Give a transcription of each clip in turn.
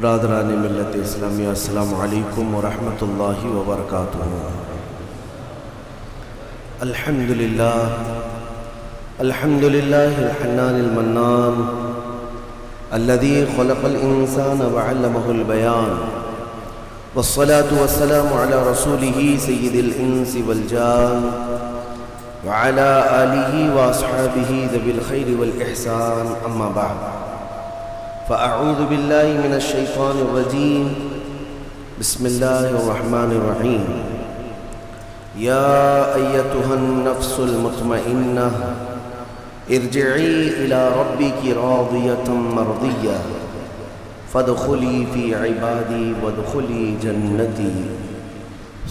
برادران ملت اسلامی، السلام علیکم ورحمۃ اللہ وبرکاتہ۔ الحمدللہ الحنان المنان الذي خلق الإنسان وعلمه البيان، والصلاة والسلام على رسوله سيد الإنس والجان وعلى آله وأصحابه ذوي الخير والإحسان، أما بعد، فأعوذ بالله من الشيطان الرجيم، بسم الله الرحمن الرحيم۔ يا أيتها النفس المطمئنة ارجعي إلى ربك راضية مرضية فادخلي في عبادي وادخلي جنتي،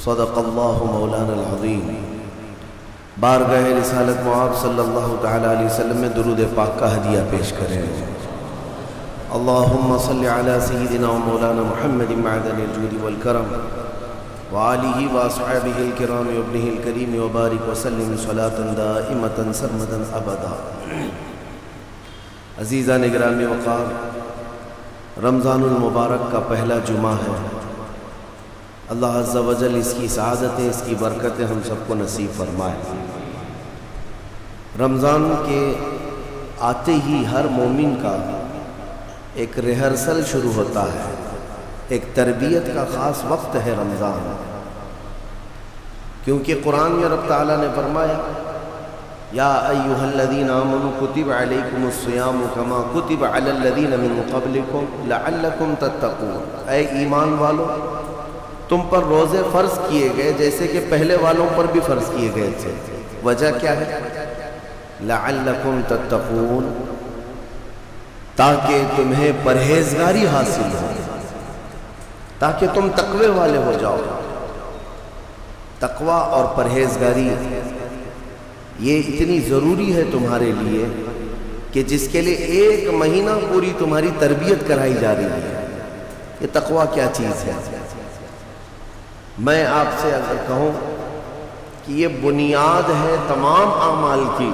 صدق الله مولانا العظيم۔ بارگاہ رسالت معاب صلی اللہ تعالی علیہ وسلم میں درود پاک کا ہدیہ پیش کریں۔ اللہم صلی علی سیدنا و مولانا محمد معدن الجود والکرم وآلہ واصحابہ الکرام وابنہ الکریم وبارک وسلم صلاة دائمة سرمدا ابدا۔ عزیزان گرامی وقار، رمضان المبارک کا پہلا جمعہ ہے۔ اللہ عز و جل اس کی سعادتیں، اس کی برکتیں ہم سب کو نصیب فرمائے۔ رمضان کے آتے ہی ہر مومن کا ایک ریہرسل شروع ہوتا ہے، ایک تربیت کا خاص وقت ہے رمضان، کیونکہ قرآن میں رب تعالیٰ نے فرمایا یا ایھا الذین آمنوا کتب علیکم الصیام کما کتب علی الذین من قبلکم لعلکم تتقون، اے ایمان والو تم پر روزے فرض کیے گئے جیسے کہ پہلے والوں پر بھی فرض کیے گئے تھے۔ وجہ کیا ہے؟ لعلکم تتقون، تاکہ تمہیں پرہیزگاری حاصل ہو، تاکہ تم تقوی والے ہو جاؤ۔ تقوی اور پرہیزگاری یہ اتنی ضروری ہے تمہارے لیے کہ جس کے لیے ایک مہینہ پوری تمہاری تربیت کرائی جا رہی ہے۔ یہ تقوی کیا چیز ہے؟ میں آپ سے اگر کہوں کہ یہ بنیاد ہے تمام اعمال کی،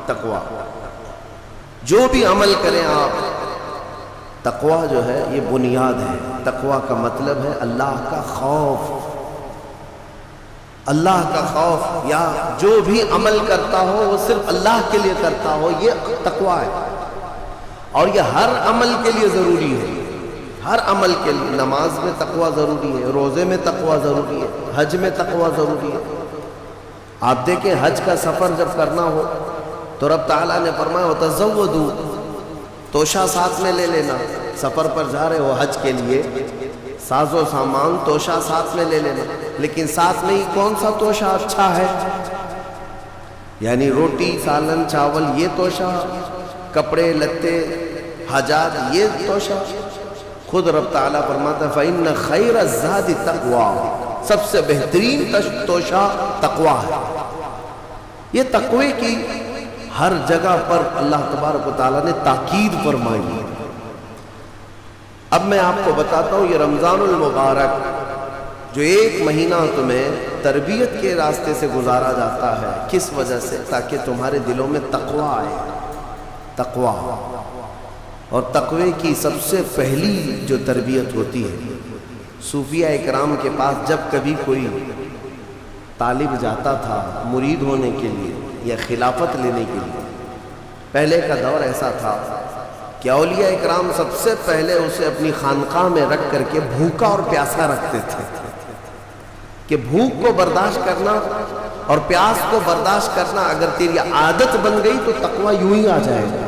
تقوی، جو بھی عمل کریں آپ، تقوی جو ہے یہ بنیاد ہے۔ تقوی کا مطلب ہے اللہ کا خوف، اللہ کا خوف، یا جو بھی عمل کرتا ہو وہ صرف اللہ کے لیے کرتا ہو، یہ تقوی ہے۔ اور یہ ہر عمل کے لیے ضروری ہے، ہر عمل کے لیے۔ نماز میں تقوی ضروری ہے، روزے میں تقوی ضروری ہے، حج میں تقوی ضروری ہے۔ آپ دیکھیں حج کا سفر جب کرنا ہو تو رب تعالیٰ نے فرمایا وَتَزَوَّدُوا، توشہ ساتھ میں لے لینا۔ سفر پر جا رہے ہو حج کے لیے، ساز و سامان توشہ ساتھ میں لے لینا، لیکن ساتھ میں ہی کون سا توشہ اچھا ہے؟ یعنی روٹی، سالن، چاول، یہ توشہ، کپڑے لتے، حاجات، یہ توشہ؟ خود رب تعالیٰ فرماتا ہے فَإِنَّ خَيْرَ الزَّادِ تَقْوَى، سب سے بہترین توشہ تقوی ہے۔ یہ تقوی کی ہر جگہ پر اللہ تبارک و تعالیٰ نے تاکید فرمائی ہے۔ اب میں آپ کو بتاتا ہوں یہ رمضان المبارک جو ایک مہینہ تمہیں تربیت کے راستے سے گزارا جاتا ہے، کس وجہ سے؟ تاکہ تمہارے دلوں میں تقوی آئے، تقوی۔ اور تقوی کی سب سے پہلی جو تربیت ہوتی ہے، صوفیہ اکرام کے پاس جب کبھی کوئی طالب جاتا تھا مرید ہونے کے لیے یا خلافت لینے کے لیے، پہلے کا دور ایسا تھا کہ اولیاء اکرام سب سے پہلے اسے اپنی خانقاہ میں رکھ کر کے بھوکا اور پیاسا رکھتے تھے، کہ بھوک کو برداشت کرنا اور پیاس کو برداشت کرنا اگر تیری عادت بن گئی تو تقوی یوں ہی آ جائے گا۔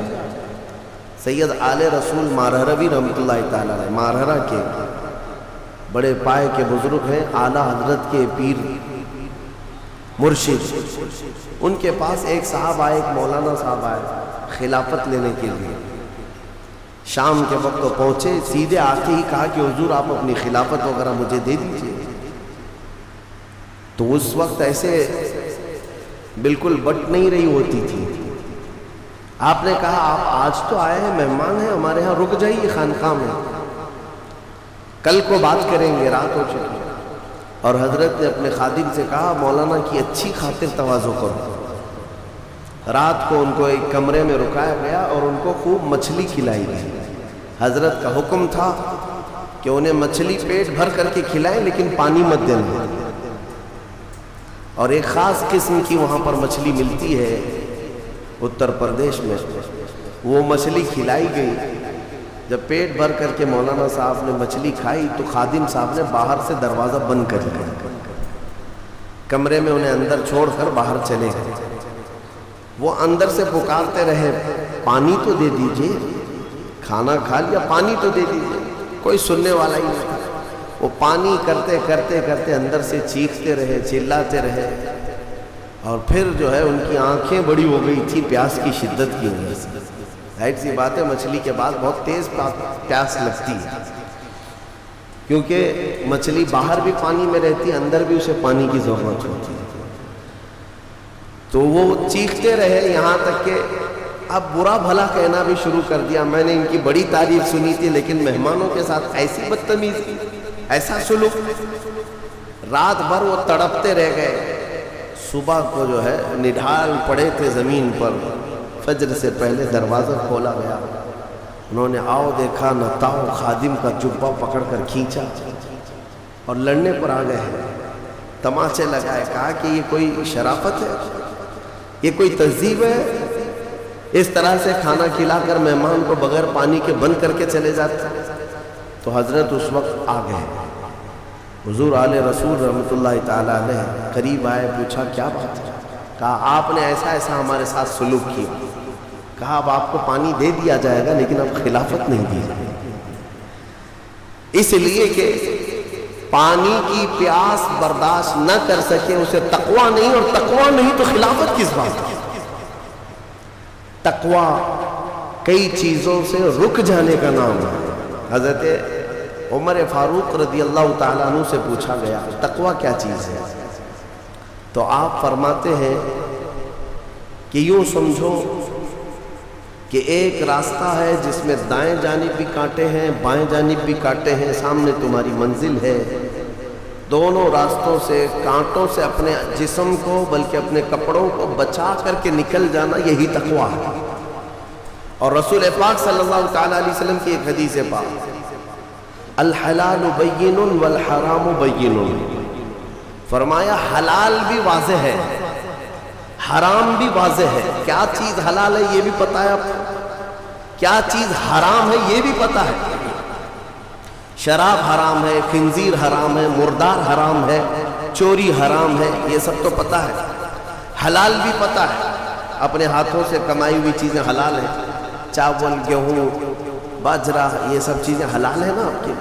سید آل رسول مارہروی رحمۃ اللہ تعالیٰ علیہ، مارہرہ کے بڑے پائے کے بزرگ ہیں، اعلیٰ حضرت کے پیر مرشد، ان کے پاس ایک صاحب آئے، ایک مولانا صاحب آئے خلافت لینے کے لیے۔ شام کے وقت تو پہنچے، سیدھے آ کے ہی کہا کہ حضور آپ اپنی خلافت وغیرہ مجھے دے دیجئے۔ تو اس وقت ایسے بالکل بٹ نہیں رہی ہوتی تھی۔ آپ نے کہا آپ آج تو آئے ہیں، مہمان ہیں ہمارے ہاں، رک جائیے خانقاہ میں، کل کو بات کریں گے، رات ہو چکی۔ اور حضرت نے اپنے خادم سے کہا مولانا کی اچھی خاطر تواضع کرو۔ رات کو ان کو ایک کمرے میں رکایا گیا اور ان کو خوب مچھلی کھلائی گئی۔ حضرت کا حکم تھا کہ انہیں مچھلی پیٹ بھر کر کے کھلائیں لیکن پانی مت دینا. اور ایک خاص قسم کی وہاں پر مچھلی ملتی ہے اتر پردیش میں، وہ مچھلی کھلائی گئی. جب پیٹ بھر کر کے مولانا صاحب نے مچھلی کھائی تو خادم صاحب نے باہر سے دروازہ بند کر لیا، کمرے میں انہیں اندر چھوڑ کر باہر چلے گئے. وہ اندر سے پکارتے رہے پانی تو دے دیجئے، کھانا کھا لیا پانی تو دے دیجئے، کوئی سننے والا ہی نہیں. وہ پانی کرتے کرتے کرتے اندر سے چیختے رہے، چلاتے رہے، اور پھر جو ہے ان کی آنکھیں بڑی ہو گئی تھی پیاس کی شدت کی وجہ سے. ظاہر سی بات ہے مچھلی کے بعد بہت تیز پیاس لگتی ہے، کیونکہ مچھلی باہر بھی پانی میں رہتی ہے، اندر بھی اسے پانی کی ضرورت ہوتی ہے. تو وہ چیختے رہے یہاں تک کہ اب برا بھلا کہنا بھی شروع کر دیا. میں نے ان کی بڑی تعریف سنی تھی لیکن مہمانوں کے ساتھ ایسی بدتمیزی، ایسا سلوک. رات بھر وہ تڑپتے رہ گئے. صبح کو جو ہے نڈھال پڑے تھے زمین پر، فجر سے پہلے دروازہ کھولا گیا. انہوں نے آؤ دیکھا نہ تاؤ، خادم کا جبہ پکڑ کر کھینچا اور لڑنے پر آ گئے. تماچے لگائے، کہا کہ یہ کوئی شرافت ہے، یہ کوئی تہذیب ہے، اس طرح سے کھانا کھلا کر مہمان کو بغیر پانی کے بند کر کے چلے جاتے. تو حضرت اس وقت آ گئے. حضور آل رسول رحمۃ اللہ تعالیٰ علیہ قریب آئے، پوچھا کیا بات ہے؟ کہا آپ نے ایسا ایسا ہمارے ساتھ سلوک کیا. کہا اب آپ کو پانی دے دیا جائے گا لیکن اب خلافت نہیں دی جائے گی، اس لیے کہ پانی کی پیاس برداشت نہ کر سکے اسے تقویٰ نہیں، اور تقویٰ نہیں تو خلافت کس بات کی؟ تقویٰ کئی چیزوں سے رک جانے کا نام ہے. حضرت عمر فاروق رضی اللہ تعالیٰ عنہ سے پوچھا گیا تقویٰ کیا چیز ہے؟ تو آپ فرماتے ہیں کہ یوں سمجھو کہ ایک راستہ ہے جس میں دائیں جانب بھی کانٹے ہیں، بائیں جانب بھی کانٹے ہیں، سامنے تمہاری منزل ہے. دونوں راستوں سے کانٹوں سے اپنے جسم کو بلکہ اپنے کپڑوں کو بچا کر کے نکل جانا، یہی تقویٰ ہے. اور رسول پاک صلی اللہ تعالیٰ علیہ وسلم کی ایک حدیث پاک، الحلال بین والحرام بین، فرمایا حلال بھی واضح ہے، حرام بھی واضح ہے. کیا چیز حلال ہے یہ بھی پتہ ہے آپ کو، کیا چیز حرام ہے یہ بھی پتہ ہے. شراب حرام ہے، خنزیر حرام ہے، مردار حرام ہے، چوری حرام ہے، یہ سب تو پتہ ہے. حلال بھی پتہ ہے، اپنے ہاتھوں سے کمائی ہوئی چیزیں حلال ہیں. چاول، گیہوں، باجرہ، یہ سب چیزیں حلال ہیں نا آپ کے.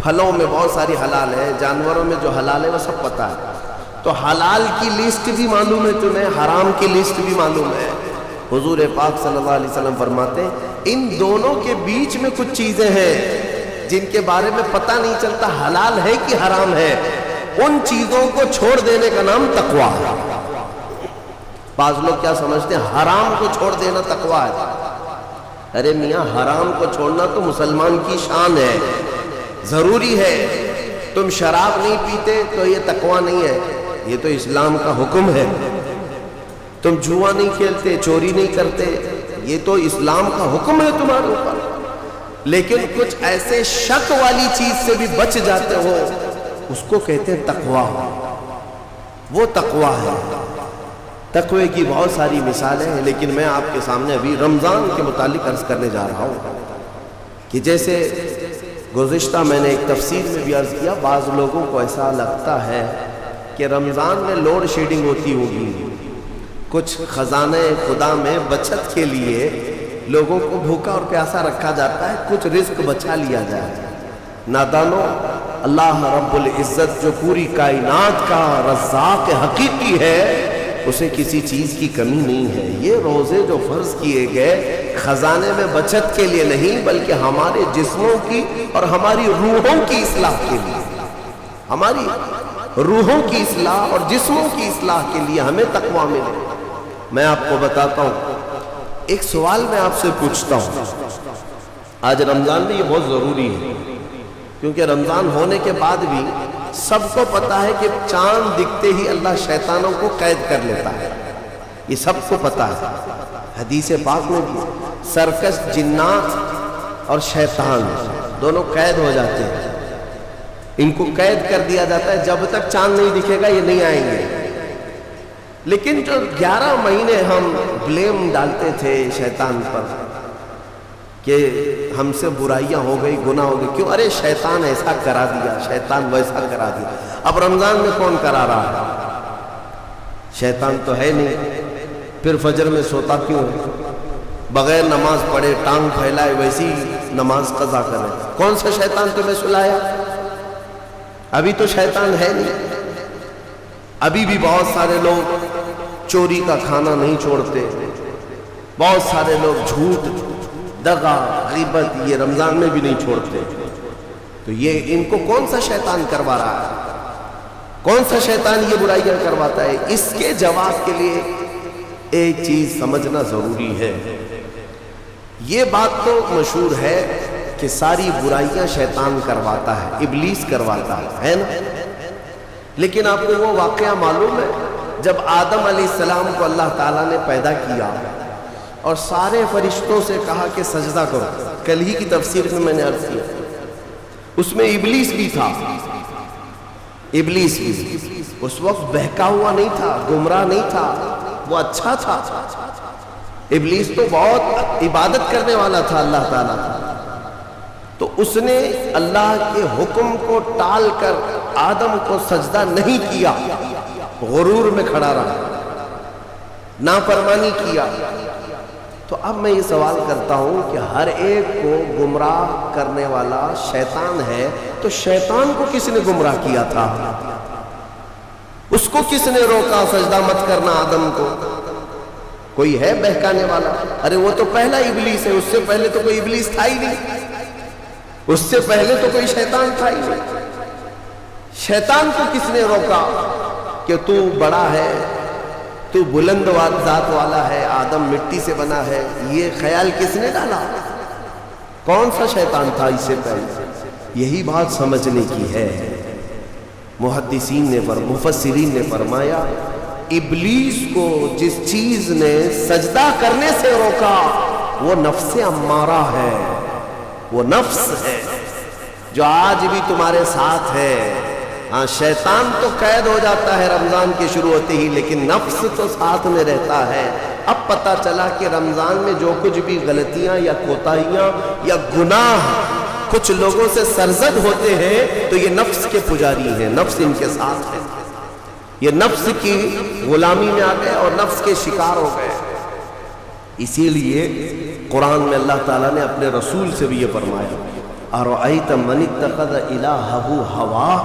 پھلوں میں بہت ساری حلال ہے، جانوروں میں جو حلال ہے وہ سب پتہ ہے. تو حلال کی لسٹ بھی معلوم ہے تمہیں، حرام کی لسٹ بھی معلوم ہے. حضور پاک صلی اللہ علیہ وسلم فرماتے ہیں ان دونوں کے بیچ میں کچھ چیزیں ہیں جن کے بارے میں پتہ نہیں چلتا حلال ہے کہ حرام ہے. ان چیزوں کو چھوڑ دینے کا نام تقویٰ ہے. بعض لوگ کیا سمجھتے ہیں حرام کو چھوڑ دینا تقویٰ ہے. ارے میاں حرام کو چھوڑنا تو مسلمان کی شان ہے، ضروری ہے. تم شراب نہیں پیتے تو یہ تقویٰ نہیں ہے، یہ تو اسلام کا حکم ہے. تم جوا نہیں کھیلتے، چوری نہیں کرتے، یہ تو اسلام کا حکم ہے تمہارے اوپر. لیکن کچھ ایسے شک والی چیز سے بھی بچ جاتے ہو، اس کو کہتے ہیں تقویٰ. وہ تقویٰ ہے. تقوی کی بہت ساری مثالیں ہیں، لیکن میں آپ کے سامنے ابھی رمضان کے متعلق عرض کرنے جا رہا ہوں کہ جیسے گزشتہ میں نے ایک تفسیر میں بھی عرض کیا، بعض لوگوں کو ایسا لگتا ہے کہ رمضان میں لوڈ شیڈنگ ہوتی ہوگی، کچھ خزانہ خدا میں بچت کے لیے لوگوں کو بھوکا اور پیاسا رکھا جاتا ہے، کچھ رزق بچا لیا جائے. نادانو، اللہ رب العزت جو پوری کائنات کا رزاق حقیقی ہے، اسے کسی چیز کی کمی نہیں ہے. یہ روزے جو فرض کیے گئے خزانے میں بچت کے لیے نہیں بلکہ ہمارے جسموں کی اور ہماری روحوں کی اصلاح کے لیے، ہماری روحوں کی اصلاح اور جسموں کی اصلاح کے لیے ہمیں تقویٰ ملے. میں آپ کو بتاتا ہوں، ایک سوال میں آپ سے پوچھتا ہوں. آج رمضان میں یہ بہت ضروری ہے کیونکہ رمضان ہونے کے بعد بھی سب کو پتا ہے کہ چاند دکھتے ہی اللہ شیطانوں کو قید کر لیتا ہے. یہ سب کو پتا ہے. حدیث پاک میں بھی سرکش جنات اور شیطان دونوں قید ہو جاتے ہیں. ان کو قید کر دیا جاتا ہے، جب تک چاند نہیں دکھے گا یہ نہیں آئیں گے۔ لیکن جو 11 مہینے ہم بلیم ڈالتے تھے شیطان پر کہ ہم سے برائیاں ہو گئی، گناہ ہو گئی، کیوں؟ ارے شیطان ایسا کرا دیا، شیطان ویسا کرا دیا۔ اب رمضان میں کون کرا رہا ہے؟ شیطان تو ہے نہیں، پھر فجر میں سوتا کیوں ہے؟ بغیر نماز پڑھے ٹانگ پھیلائے ویسی نماز قضا کرے۔ کون سا شیطان تمہیں سلایا؟ ابھی تو شیطان ہے نہیں۔ ابھی بھی بہت سارے لوگ چوری کا کھانا نہیں چھوڑتے، بہت سارے لوگ جھوٹ، دغا، غیبت یہ رمضان میں بھی نہیں چھوڑتے۔ تو یہ ان کو کون سا شیطان کروا رہا ہے؟ کون سا شیطان یہ برائیاں کرواتا ہے؟ اس کے جواب کے لیے ایک چیز سمجھنا ضروری ہے۔ یہ بات تو مشہور ہے کہ ساری برائیاں شیطان کرواتا ہے، ابلیس کرواتا ہے نا؟ لیکن آپ کو وہ واقعہ معلوم ہے جب آدم علیہ السلام کو اللہ تعالیٰ نے پیدا کیا اور سارے فرشتوں سے کہا کہ سجدہ کرو، کل ہی کی تفسیر میں نے عرض کیا، اس میں ابلیس بھی تھا۔ ابلیس بھی اس وقت بہکا ہوا نہیں تھا، گمراہ نہیں تھا، وہ اچھا تھا۔ ابلیس تو بہت عبادت کرنے والا تھا اللہ تعالیٰ کا، تو اس نے اللہ کے حکم کو ٹال کر آدم کو سجدہ نہیں کیا، غرور میں کھڑا رہا، نافرمانی کیا۔ تو اب میں یہ سوال کرتا ہوں کہ ہر ایک کو گمراہ کرنے والا شیطان ہے، تو شیطان کو کس نے گمراہ کیا تھا؟ اس کو کس نے روکا سجدہ مت کرنا آدم کو؟ کوئی ہے بہکانے والا؟ ارے وہ تو پہلا ابلیس ہے، اس سے پہلے تو کوئی ابلیس تھا ہی نہیں، اس سے پہلے تو کوئی شیطان تھا ہی نہیں۔ شیطان کو کس نے روکا کہ تو بڑا ہے، تو بلند ذات والا ہے، آدم مٹی سے بنا ہے؟ یہ خیال کس نے ڈالا؟ کون سا شیطان تھا اس سے پہلے؟ یہی بات سمجھنے کی ہے۔ محدثین نے مفسرین نے فرمایا ابلیس کو جس چیز نے سجدہ کرنے سے روکا وہ نفس امارہ ہے، وہ نفس ہے جو آج بھی تمہارے ساتھ ہے۔ ہاں شیطان تو قید ہو جاتا ہے رمضان کے شروع ہوتے ہی، لیکن نفس تو ساتھ میں رہتا ہے۔ اب پتہ چلا کہ رمضان میں جو کچھ بھی غلطیاں یا کوتاہیاں یا گناہ کچھ لوگوں سے سرزد ہوتے ہیں تو یہ نفس کے پجاری ہیں، نفس ان کے ساتھ ہے، یہ نفس کی غلامی میں آ گئے اور نفس کے شکار ہو گئے۔ اسی لیے قرآن میں اللہ تعالیٰ نے اپنے رسول سے بھی یہ فرمایا اَرَأَيْتَ مَنِ اتَّخَذَ إِلَٰهَهُ هَوَاهُ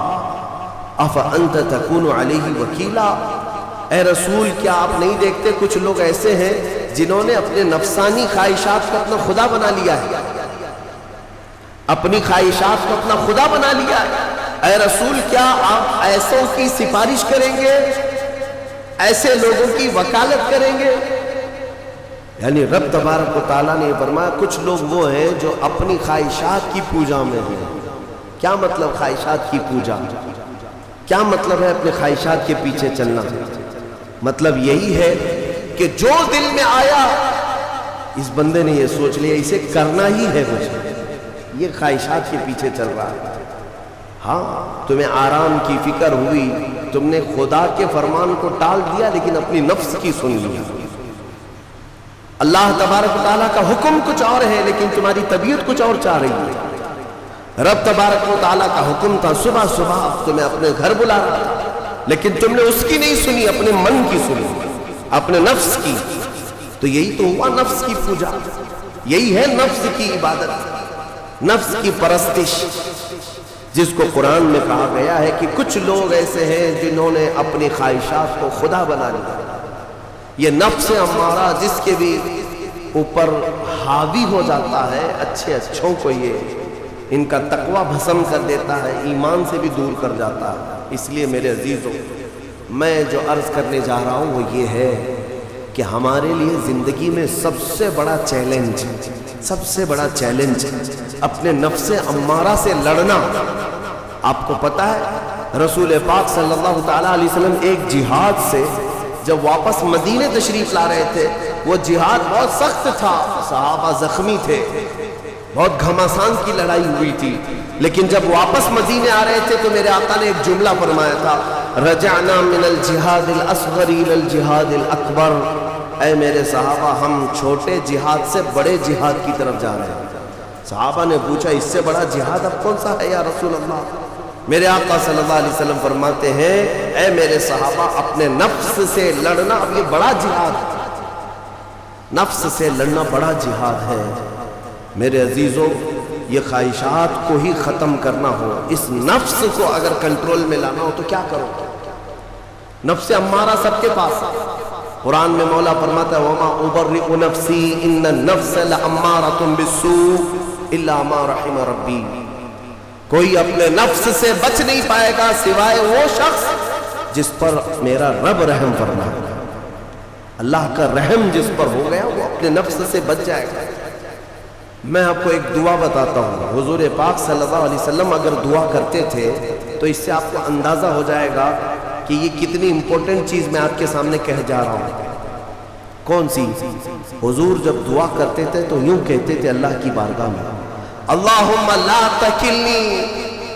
أَفَأَنْتَ تَكُونُ عَلَيْهِ وَكِيلًا۔ اے رسول کیا آپ نہیں دیکھتے کچھ لوگ ایسے ہیں جنہوں نے اپنے نفسانی خواہشات کو اپنا خدا بنا لیا ہے، اپنی خواہشات کو اپنا خدا بنا لیا ہے۔ اے رسول کیا آپ ایسوں کی سفارش کریں گے، ایسے لوگوں کی وکالت کریں گے؟ یعنی رب تبارک و تعالیٰ نے فرمایا کچھ لوگ وہ ہیں جو اپنی خواہشات کی پوجا میں ہیں۔ کیا مطلب خواہشات کی پوجا؟ کیا مطلب ہے اپنے خواہشات کے پیچھے چلنا؟ مطلب یہی ہے کہ جو دل میں آیا اس بندے نے یہ سوچ لیا اسے کرنا ہی ہے مجھے، یہ خواہشات کے پیچھے چل رہا ہے۔ ہاں تمہیں آرام کی فکر ہوئی، تم نے خدا کے فرمان کو ٹال دیا لیکن اپنی نفس کی سن لیا۔ اللہ تبارک و تعالیٰ کا حکم کچھ اور ہے لیکن تمہاری طبیعت کچھ اور چاہ رہی ہے۔ رب تبارک و تعالیٰ کا حکم تھا صبح صبح تمہیں اپنے گھر بلا رہا تھا لیکن تم نے اس کی نہیں سنی، اپنے من کی سنی، اپنے نفس کی۔ تو یہی تو ہوا نفس کی پوجا، یہی ہے نفس کی عبادت، نفس کی پرستش، جس کو قرآن میں کہا گیا ہے کہ کچھ لوگ ایسے ہیں جنہوں نے اپنی خواہشات کو خدا بنا لیا۔ یہ نفس امارہ جس کے بھی اوپر حاوی ہو جاتا ہے، اچھے اچھوں کو یہ ان کا تقوی بھسم کر دیتا ہے، ایمان سے بھی دور کر جاتا ہے۔ اس لیے میرے عزیزوں میں جو عرض کرنے جا رہا ہوں وہ یہ ہے کہ ہمارے لیے زندگی میں سب سے بڑا چیلنج اپنے نفس امارہ سے لڑنا۔ آپ کو پتہ ہے رسول پاک صلی اللہ تعالیٰ علیہ وسلم ایک جہاد سے جب واپس مدینے تشریف لا رہے تھے، وہ جہاد بہت سخت تھا، صحابہ زخمی تھے، بہت گھماسان کی لڑائی ہوئی تھی، لیکن جب واپس مدینے آ رہے تھے تو میرے آقا نے ایک جملہ فرمایا تھا، رجعنا من الجہاد الاصغر الى الجہاد الاکبر، اے میرے صحابہ ہم چھوٹے جہاد سے بڑے جہاد کی طرف جا رہے ہیں۔ صحابہ نے پوچھا اس سے بڑا جہاد اب کون سا ہے یا رسول اللہ؟ میرے آقا صلی اللہ علیہ وسلم فرماتے ہیں، اے میرے صحابہ اپنے نفس سے لڑنا اب یہ بڑا جہاد، نفس سے لڑنا بڑا جہاد ہے۔ میرے عزیزوں، یہ خواہشات کو ہی ختم کرنا ہو، اس نفس کو اگر کنٹرول میں لانا ہو تو کیا کرو؟ نفس امارہ سب کے پاس ہے۔ قرآن میں مولا فرماتا ہے وَمَا أُبَرِّئُ نَفْسِي إِنَّ النَّفْسَ لَأَمَّارَةٌ بِالسُّوءِ إِلَّا مَا رَحِمَ رَبِّي، کوئی اپنے نفس سے بچ نہیں پائے گا سوائے وہ شخص جس پر میرا رب رحم فرمائے۔ اللہ کا رحم جس پر ہو گیا وہ اپنے نفس سے بچ جائے گا۔ میں آپ کو ایک دعا بتاتا ہوں، حضور پاک صلی اللہ علیہ وسلم اگر دعا کرتے تھے تو اس سے آپ کو اندازہ ہو جائے گا کہ یہ کتنی امپورٹنٹ چیز میں آپ کے سامنے کہہ جا رہا ہوں۔ کون سی؟ حضور جب دعا کرتے تھے تو یوں کہتے تھے اللہ کی بارگاہ میں، اللہم لا تکلنی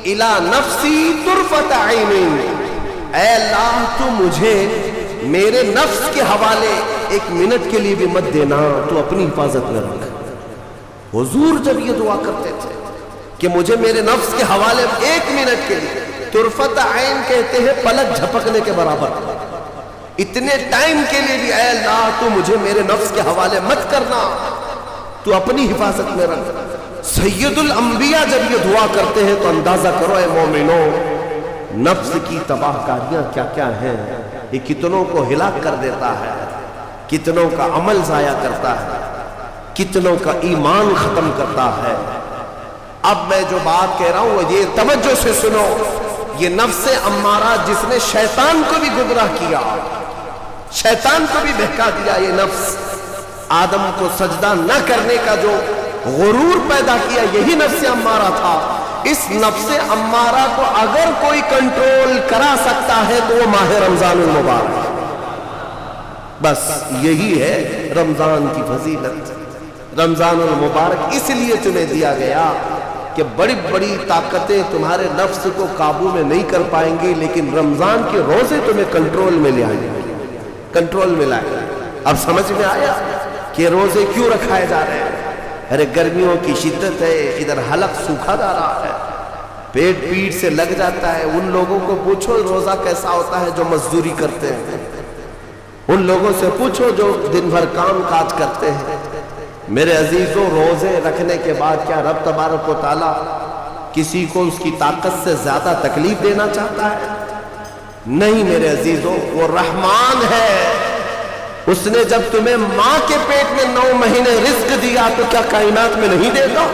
الی نفسی طرفۃ عین، اے اللہ تو مجھے میرے نفس کے حوالے ایک منٹ کے لیے بھی مت دینا، تو اپنی حفاظت میں رکھ۔ حضور جب یہ دعا کرتے تھے کہ مجھے میرے نفس کے حوالے ایک منٹ کے لیے، طرفۃ عین کہتے ہیں پلک جھپکنے کے برابر، اتنے ٹائم کے لیے بھی اے اللہ تو مجھے میرے نفس کے حوالے مت کرنا، تو اپنی حفاظت میں رکھ۔ سید الانبیاء جب یہ دعا کرتے ہیں تو اندازہ کرو اے مومنوں، نفس کی تباہ کاریاں کیا کیا ہیں، یہ کتنوں کو ہلاک کر دیتا ہے، کتنوں کا عمل ضائع کرتا ہے، کتنوں کا ایمان ختم کرتا ہے۔ اب میں جو بات کہہ رہا ہوں وہ یہ توجہ سے سنو، یہ نفس امارہ جس نے شیطان کو بھی گمراہ کیا، شیطان کو بھی بہکا دیا، یہ نفس آدم کو سجدہ نہ کرنے کا جو غرور پیدا کیا یہی نفس امارہ تھا۔ اس نفس امارہ کو اگر کوئی کنٹرول کرا سکتا ہے تو وہ ماہ رمضان المبارک، بس یہی ہے رمضان کی فضیلت۔ رمضان المبارک اس لیے تمہیں دیا گیا کہ بڑی بڑی طاقتیں تمہارے نفس کو قابو میں نہیں کر پائیں گی، لیکن رمضان کے روزے تمہیں کنٹرول میں لے آئیں گے، کنٹرول میں لائیں گے۔ اب سمجھ میں آیا کہ روزے کیوں رکھائے جا رہے ہیں؟ ارے گرمیوں کی شدت ہے، ادھر حلق سوکھا جا رہا ہے، پیٹ پیٹ سے لگ جاتا ہے۔ ان لوگوں کو پوچھو روزہ کیسا ہوتا ہے جو مزدوری کرتے ہیں، ان لوگوں سے پوچھو جو دن بھر کام کاج کرتے ہیں۔ میرے عزیزوں، روزے رکھنے کے بعد کیا رب تبارک و تعالیٰ کسی کو اس کی طاقت سے زیادہ تکلیف دینا چاہتا ہے؟ نہیں میرے عزیزوں، وہ رحمان ہے، اس نے جب تمہیں ماں کے پیٹ میں 9 مہینے رزق دیا تو کیا کائنات میں نہیں دیتا؟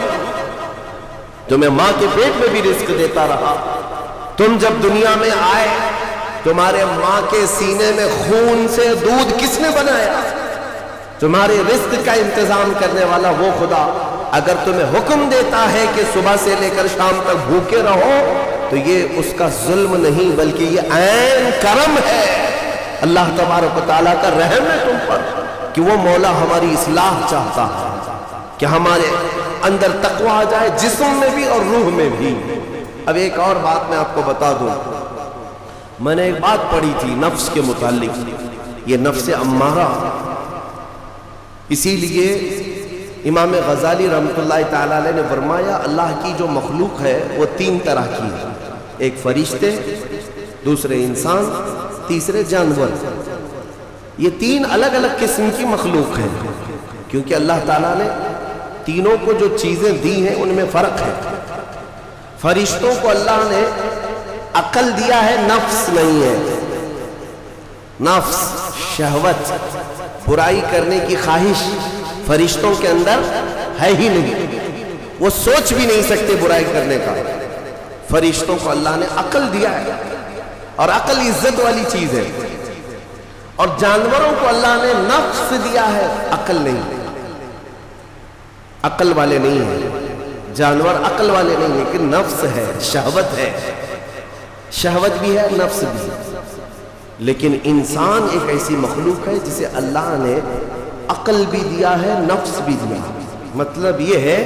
تمہیں ماں کے پیٹ میں بھی رزق دیتا رہا۔ تم جب دنیا میں آئے تمہارے ماں کے سینے میں خون سے دودھ کس نے بنایا؟ تمہارے رزق کا انتظام کرنے والا وہ خدا اگر تمہیں حکم دیتا ہے کہ صبح سے لے کر شام تک بھوکے رہو تو یہ اس کا ظلم نہیں بلکہ یہ عین کرم ہے، اللہ تبارک و تعالیٰ کا رحم ہے تم پر کہ وہ مولا ہماری اصلاح چاہتا ہے کہ ہمارے اندر تقوی آ جائے، جسم میں بھی اور روح میں بھی۔ اب ایک اور بات میں آپ کو بتا دوں، میں نے ایک بات پڑھی تھی نفس کے متعلق، یہ نفس امارہ، اسی لیے امام غزالی رحمۃ اللہ تعالیٰ علیہ نے فرمایا اللہ کی جو مخلوق ہے وہ 3 طرح کی ہے، ایک فرشتے، دوسرے انسان، تیسرے جانور۔ یہ 3 الگ الگ قسم کی مخلوق ہیں کیونکہ اللہ تعالیٰ نے تینوں کو جو چیزیں دی ہیں ان میں فرق ہے۔ فرشتوں کو اللہ نے عقل دیا ہے، نفس نہیں ہے، نفس، شہوت، برائی کرنے کی خواہش فرشتوں کے اندر ہے ہی نہیں، وہ سوچ بھی نہیں سکتے برائی کرنے کا۔ فرشتوں کو اللہ نے عقل دیا ہے اور عقل عزت والی چیز ہے، اور جانوروں کو اللہ نے نفس دیا ہے، عقل نہیں، عقل والے نہیں ہیں جانور، عقل والے نہیں، لیکن نفس ہے، شہوت ہے، شہوت بھی ہے، نفس بھی ہے۔ لیکن انسان ایک ایسی مخلوق ہے جسے اللہ نے عقل بھی دیا ہے، نفس بھی دیا ہے۔ مطلب یہ ہے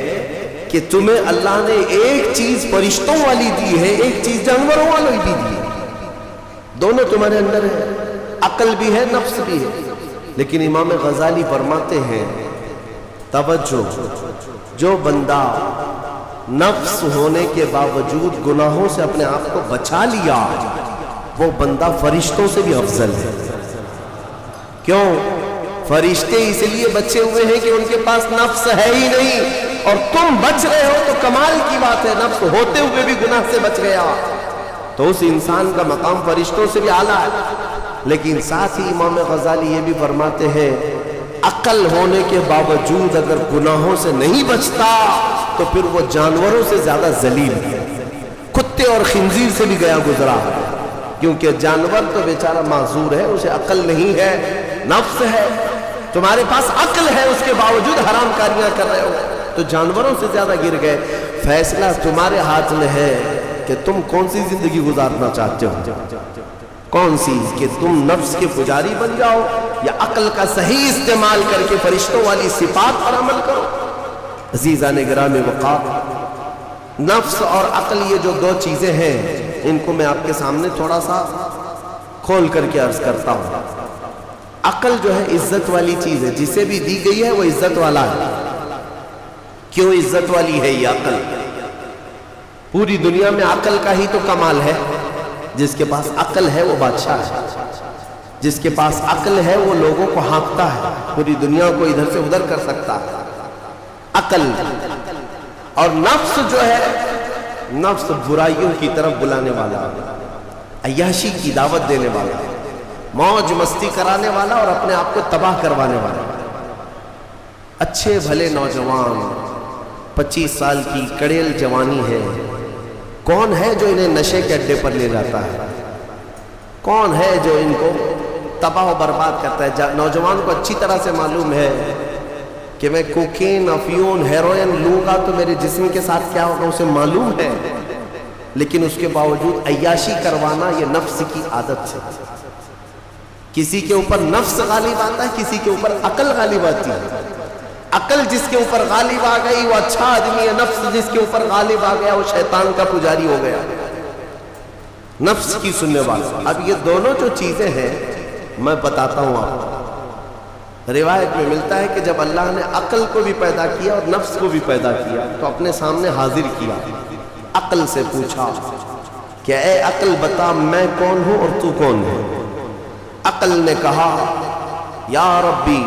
کہ تمہیں اللہ نے ایک چیز فرشتوں والی دی ہے، ایک چیز جانوروں والی بھی دی ہے، دونوں تمہارے اندر ہے، عقل بھی ہے، نفس بھی ہے۔ لیکن امام غزالی فرماتے ہیں توجہ، جو بندہ نفس ہونے کے باوجود گناہوں سے اپنے آپ کو بچا لیا، وہ بندہ فرشتوں سے بھی افضل ہے۔ کیوں؟ فرشتے اس لیے بچے ہوئے ہیں کہ ان کے پاس نفس ہے ہی نہیں، اور تم بچ رہے ہو تو کمال کی بات ہے، نفس ہوتے ہوئے بھی گناہ سے بچ گیا تو اس انسان کا مقام فرشتوں سے بھی اعلیٰ ہے۔ لیکن ساتھ ہی امام غزالی یہ بھی فرماتے ہیں عقل ہونے کے باوجود اگر گناہوں سے نہیں بچتا تو پھر وہ جانوروں سے زیادہ ذلیل ہے، کتے اور خنزیر سے بھی گیا گزرا ہے، کیونکہ جانور تو بیچارہ معذور ہے، اسے عقل نہیں ہے، نفس ہے۔ تمہارے پاس عقل ہے، اس کے باوجود حرام کاریاں کر رہے ہو تو جانوروں سے زیادہ گر گئے۔ فیصلہ تمہارے ہاتھ میں ہے کہ تم کون سی زندگی گزارنا چاہتے ہو، کون سی، کہ تم نفس کے پجاری بن جاؤ یا عقل کا صحیح استعمال کر کے فرشتوں والی صفات پر عمل کرو۔ عزیزان گرامی وقار، نفس اور عقل یہ جو دو چیزیں ہیں، ان کو میں آپ کے سامنے تھوڑا سا کھول کر کے عرض کرتا ہوں۔ عقل جو ہے عزت والی چیز ہے، جسے بھی دی گئی ہے وہ عزت والا ہے۔ کیوں عزت والی ہے یہ عقل؟ پوری دنیا میں عقل کا ہی تو کمال ہے، جس کے پاس عقل ہے وہ بادشاہ ہے، جس کے پاس عقل ہے وہ لوگوں کو ہانکتا ہے، پوری دنیا کو ادھر سے ادھر کر سکتا ہے۔ عقل اور نفس جو ہے، نفس برائیوں کی طرف بلانے والا، عیاشی کی دعوت دینے والا، موج مستی کرانے والا اور اپنے آپ کو تباہ کروانے والا۔ اچھے بھلے نوجوان 25 سال کی کڑیل جوانی ہے، کون ہے جو انہیں نشے کے اڈے پر لے جاتا ہے؟ کون ہے جو ان کو تباہ و برباد کرتا ہے؟ نوجوان کو اچھی طرح سے معلوم ہے کہ میں کوکین، افیون، ہیروئن لوں گا تو میرے جسم کے ساتھ کیا ہوگا، اسے معلوم ہے، لیکن اس کے باوجود عیاشی کروانا یہ نفس کی عادت ہے۔ کسی کے اوپر نفس غالب آتا ہے، کسی کے اوپر عقل غالب آتی ہے۔ عقل جس کے اوپر غالب آ گئی وہ اچھا آدمی ہے، نفس جس کے اوپر غالب آ گیا وہ شیطان کا پجاری ہو گیا، نفس کی سننے والا۔ اب یہ دونوں جو چیزیں ہیں میں بتاتا ہوں آپ کو۔ روایت میں ملتا ہے کہ جب اللہ نے عقل کو بھی پیدا کیا اور نفس کو بھی پیدا کیا تو اپنے سامنے حاضر کیا، عقل سے پوچھا کہ اے عقل بتا میں کون ہوں اور تو کون ہے؟ عقل نے کہا یا ربی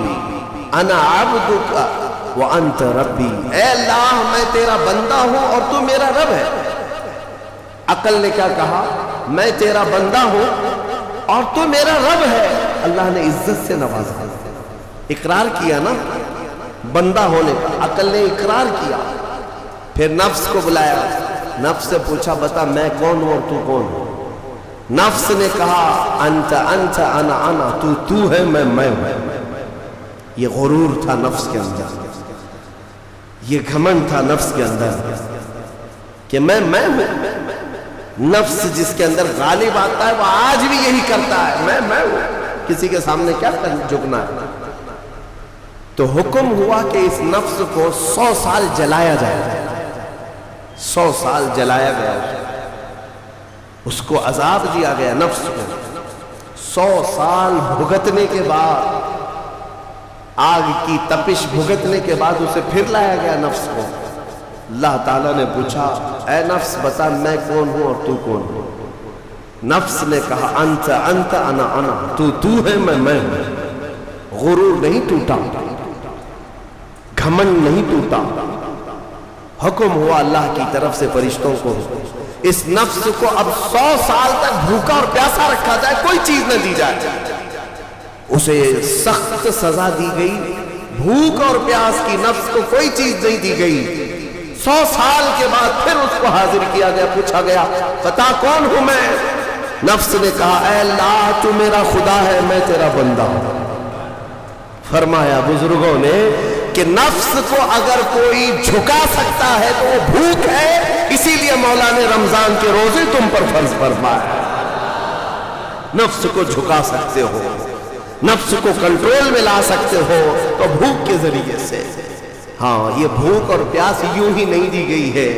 انا عبدک وانت ربی، اے اللہ میں تیرا بندہ ہوں اور تو میرا رب ہے۔ عقل نے کیا کہا؟ میں تیرا بندہ ہوں اور تو میرا رب ہے۔ اللہ نے عزت سے نوازا، اقرار کیا نا بندہ ہونے کا، عقل نے اقرار کیا۔ پھر نفس کو بلایا، نفس سے پوچھا بتا میں کون ہوں اور تو کون ہوں؟ نفس نے کہا انت انت انا انا، تو ہے میں ہوں۔ یہ غرور تھا نفس کے اندر، یہ گھمنڈ تھا نفس کے اندر کہ میں ہوں۔ نفس جس کے اندر غالب آتا ہے وہ آج بھی یہی کرتا ہے، میں ہوں، کسی کے سامنے کیا جھکنا ہے۔ تو حکم ہوا کہ اس نفس کو 100 سال جلایا جائے، 100 سال جلایا گیا، اس کو عذاب دیا گیا نفس کو۔ 100 سال بھگتنے کے بعد، آگ کی تپش بھگتنے کے بعد اسے پھر لایا گیا نفس کو۔ اللہ تعالیٰ نے پوچھا اے نفس بتا میں کون ہوں اور تو کون ہوں؟ نفس نے کہا انت انت انا انا، تو ہے میں ہوں۔ غرور نہیں ٹوٹا، گھمنڈ نہیں ٹوٹا۔ حکم ہوا اللہ کی طرف سے فرشتوں کو اس نفس کو اب 100 سال تک بھوکا اور پیاسا رکھا جائے، کوئی چیز نہ دی جائے۔ اسے سخت سزا دی گئی، بھوک اور پیاس کی نفس کو کوئی چیز نہیں دی گئی۔ 100 سال کے بعد پھر اس کو حاضر کیا گیا، پوچھا گیا بتا کون ہوں میں؟ نفس نے کہا اے اللہ تو میرا خدا ہے، میں تیرا بندہ ہوں۔ فرمایا بزرگوں نے کہ نفس کو اگر کوئی جھکا سکتا ہے تو وہ بھوک ہے، اسی لیے مولا نے رمضان کے روزے تم پر فرض فرمایا۔ نفس کو جھکا سکتے ہو، نفس کو کنٹرول میں لا سکتے ہو تو بھوک کے ذریعے سے۔ ہاں یہ بھوک اور پیاس یوں ہی نہیں دی گئی ہے.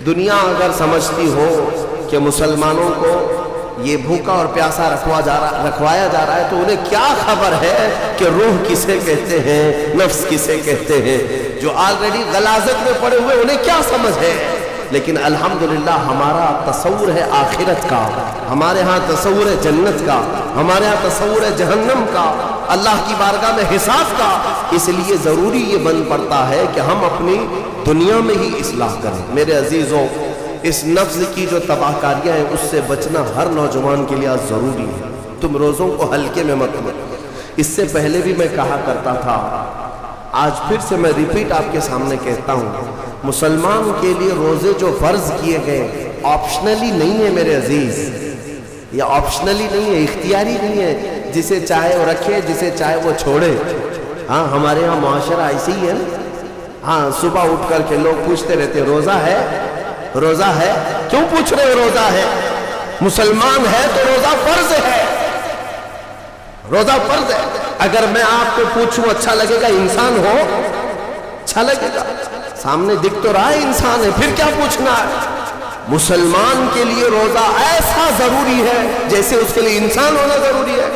دنیا اگر سمجھتی ہو کہ مسلمانوں کو یہ بھوکا اور پیاسا رکھوایا جا رہا ہے تو انہیں کیا خبر ہے کہ روح کسے کہتے ہیں, نفس کسے کہتے ہیں. جو آلریڈی غلاظت میں پڑے ہوئے انہیں کیا سمجھ ہے. لیکن الحمدللہ ہمارا تصور ہے آخرت کا, ہمارے ہاں تصور ہے جنت کا, ہمارے ہاں تصور ہے جہنم کا, اللہ کی بارگاہ میں حساب کا. اس لیے ضروری یہ بن پڑتا ہے کہ ہم اپنی دنیا میں ہی اصلاح کریں. میرے عزیزوں, اس نفس کی جو تباہ کاریاں ہیں اس سے بچنا ہر نوجوان کے لیے ضروری ہے. تم روزوں کو ہلکے میں مت لو. اس سے پہلے بھی میں کہا کرتا تھا, آج پھر سے میں ریپیٹ آپ کے سامنے کہتا ہوں, مسلمان کے لیے روزے جو فرض کیے گئے آپشنلی نہیں ہے میرے عزیز. یہ آپشنلی نہیں ہے, اختیاری نہیں ہے. جسے چاہے وہ رکھے, جسے چاہے وہ چھوڑے. ہاں ہمارے ہاں معاشرہ ایسے ہی ہے نا. ہاں صبح اٹھ کر کے لوگ پوچھتے رہتے روزہ ہے, روزہ ہے. کیوں پوچھ رہے روزہ ہے؟ مسلمان ہے تو روزہ فرض ہے, روزہ فرض ہے. اگر میں آپ کو پوچھوں اچھا لگے گا؟ انسان ہو اچھا لگے گا, سامنے دکھ تو رہا ہے انسان ہے, پھر کیا پوچھنا ہے. مسلمان کے لیے روزہ ایسا ضروری ہے جیسے اس کے لیے انسان ہونا ضروری ہے.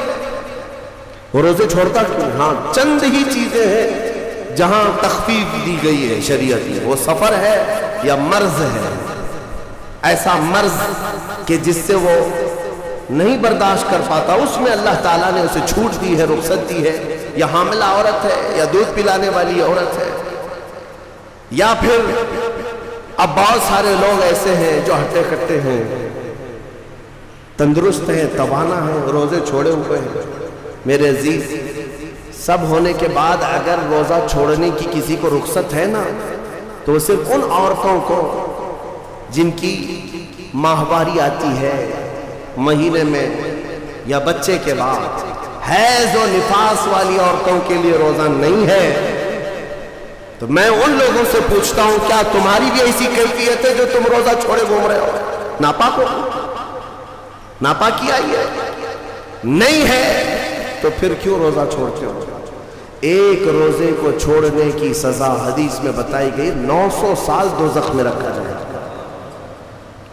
وہ روزے چھوڑتا کیوں؟ ہاں چند ہی چیزیں ہیں جہاں تخفیف دی گئی ہے شریعت میں. وہ سفر ہے یا مرض ہے, ایسا مرض کہ جس سے وہ نہیں برداشت کر پاتا, اس میں اللہ تعالیٰ نے اسے چھوٹ دی ہے, رخصت دی ہے. یا حاملہ عورت ہے, یا دودھ پلانے والی عورت ہے, یا پھر اب بہت سارے لوگ ایسے ہیں جو ہٹے کٹے ہیں, تندرست ہیں, توانا ہیں, روزے چھوڑے ہوئے ہیں. میرے عزیز, سب ہونے کے بعد اگر روزہ چھوڑنے کی کسی کو رخصت ہے نا, تو صرف ان عورتوں کو جن کی ماہواری آتی ہے مہینے میں یا بچے کے بعد, حیض و نفاس والی عورتوں کے لیے روزہ نہیں ہے. تو میں ان لوگوں سے پوچھتا ہوں, کیا تمہاری بھی ایسی کیفیت ہے جو تم روزہ چھوڑے گھوم رہے ہو؟ ناپاک ہو, ناپاکی آئی ہے؟ نہیں ہے تو پھر کیوں روزہ چھوڑتے ہو؟ ایک روزے کو چھوڑنے کی سزا حدیث میں بتائی گئی 900 سال دوزخ میں رکھا جائے گا.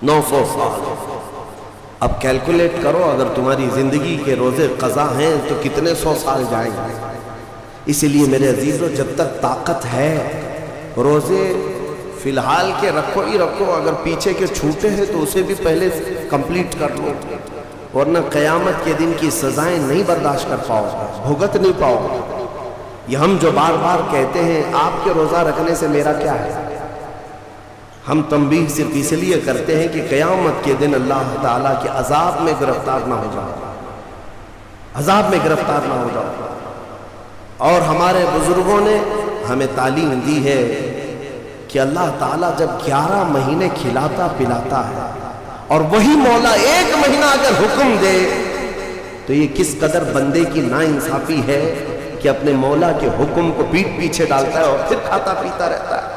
900 سال. اب کیلکولیٹ کرو, اگر تمہاری زندگی کے روزے قضا ہیں تو کتنے 100 سال جائیں گے. اسی لیے میرے عزیزو, جب تک طاقت ہے روزے فی الحال کے رکھو ہی رکھو. اگر پیچھے کے چھوٹے ہیں تو اسے بھی پہلے کمپلیٹ کر لو, ورنہ قیامت کے دن کی سزائیں نہیں برداشت کر پاؤ, بھگت نہیں پاؤ. یہ ہم جو بار بار کہتے ہیں آپ کے روزہ رکھنے سے میرا کیا ہے, ہم تنبیہ صرف اس لیے کرتے ہیں کہ قیامت کے دن اللہ تعالیٰ کے عذاب میں گرفتار نہ ہو جاؤ, عذاب میں گرفتار نہ ہو جاؤ. اور ہمارے بزرگوں نے ہمیں تعلیم دی ہے کہ اللہ تعالیٰ جب 11 مہینے کھلاتا پلاتا ہے, اور وہی مولا 1 مہینہ اگر حکم دے تو یہ کس قدر بندے کی ناانصافی ہے کہ اپنے مولا کے حکم کو پیٹ پیچھے ڈالتا ہے اور پھر کھاتا پیتا رہتا ہے.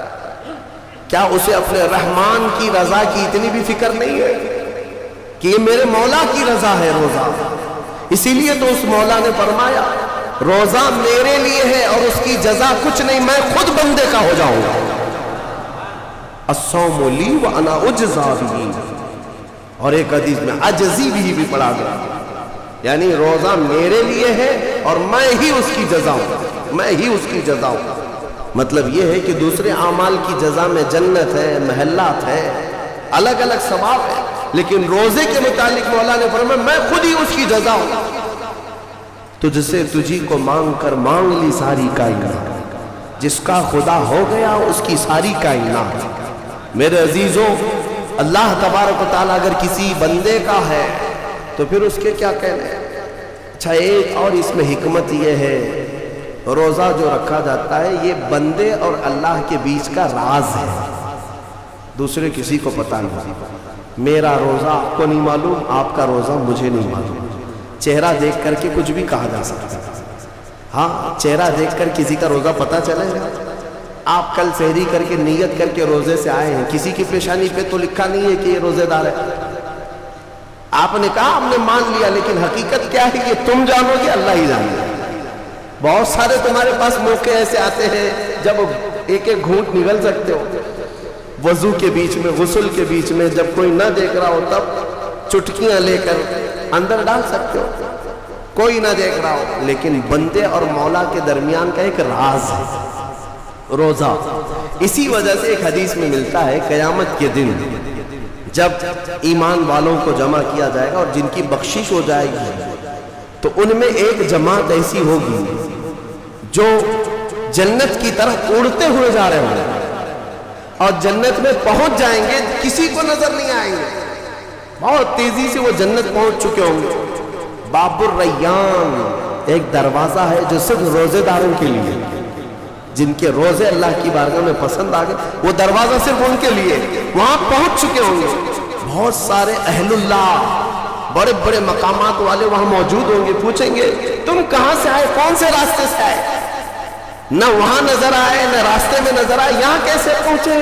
کیا اسے اپنے رحمان کی رضا کی اتنی بھی فکر نہیں ہے کہ یہ میرے مولا کی رضا ہے روزہ؟ اسی لیے تو اس مولا نے فرمایا روزہ میرے لیے ہے اور اس کی جزا کچھ نہیں, میں خود بندے کا ہو جاؤں گا. الصوم لی وانا اجزا بہ. اور ایک حدیث میں عجزی بھی پڑھا گیا, یعنی روزہ میرے لیے ہے اور میں ہی اس کی جزا ہوں, میں ہی اس کی جزا ہوں. مطلب یہ ہے کہ دوسرے اعمال کی جزا میں جنت ہے, محلات ہے, الگ الگ ثواب ہے, لیکن روزے کے متعلق مولا نے فرمایا میں خود ہی اس کی جزا ہوں. تجھ سے تجھی کو مانگ کر مانگ لی ساری کائنات, جس کا خدا ہو گیا اس کی ساری کائنات. میرے عزیزوں, اللہ تبارک و تعالیٰ اگر کسی بندے کا ہے تو پھر اس کے کیا کہنے. اچھا, ایک اور اس میں حکمت یہ ہے, روزہ جو رکھا جاتا ہے یہ بندے اور اللہ کے بیچ کا راز ہے, دوسرے کسی کو پتہ نہیں. میرا روزہ آپ کو نہیں معلوم, آپ کا روزہ مجھے نہیں معلوم. چہرہ دیکھ کر کے کچھ بھی کہا جا سکتا ہے. ہاں, چہرہ دیکھ کر کسی کا روزہ پتہ چلے گا. آپ کل سحری کر کے نیت کر کے روزے سے آئے ہیں, کسی کی پیشانی پہ تو لکھا نہیں ہے کہ یہ روزے دار ہے. آپ نے کہا ہم نے مان لیا, لیکن حقیقت کیا ہے یہ تم جانو گے, اللہ ہی جانے. بہت سارے تمہارے پاس موقع ایسے آتے ہیں جب ایک ایک گھونٹ نگل سکتے ہو. وضو کے بیچ میں, غسل کے بیچ میں, جب کوئی نہ دیکھ رہا ہو تب چٹکیاں لے کر اندر ڈال سکتے ہو, کوئی نہ دیکھ رہا ہو. لیکن بندے اور مولا کے درمیان کا ایک راز ہے روزہ. اسی وجہ سے ایک حدیث میں ملتا ہے قیامت کے دن جب ایمان والوں کو جمع کیا جائے گا اور جن کی بخشش ہو جائے گی تو ان میں ایک جماعت ایسی ہوگی جو جنت کی طرف اڑتے ہوئے جا رہے ہوں گے اور جنت میں پہنچ جائیں گے, کسی کو نظر نہیں آئیں گے, بہت تیزی سے وہ جنت پہنچ چکے ہوں گے. باب الریان ایک دروازہ ہے جو صرف روزے داروں کے لیے, جن کے روزے اللہ کی بارگاہ میں پسند آ گئے, وہ دروازہ صرف ان کے لیے. وہاں پہنچ چکے ہوں گے بہت سارے اہل اللہ, بڑے بڑے مقامات والے وہاں موجود ہوں گے. پوچھیں گے تم کہاں سے آئے, کون سے راستے سے آئے؟ نہ وہاں نظر آئے نہ راستے میں نظر آئے, یہاں کیسے پہنچے؟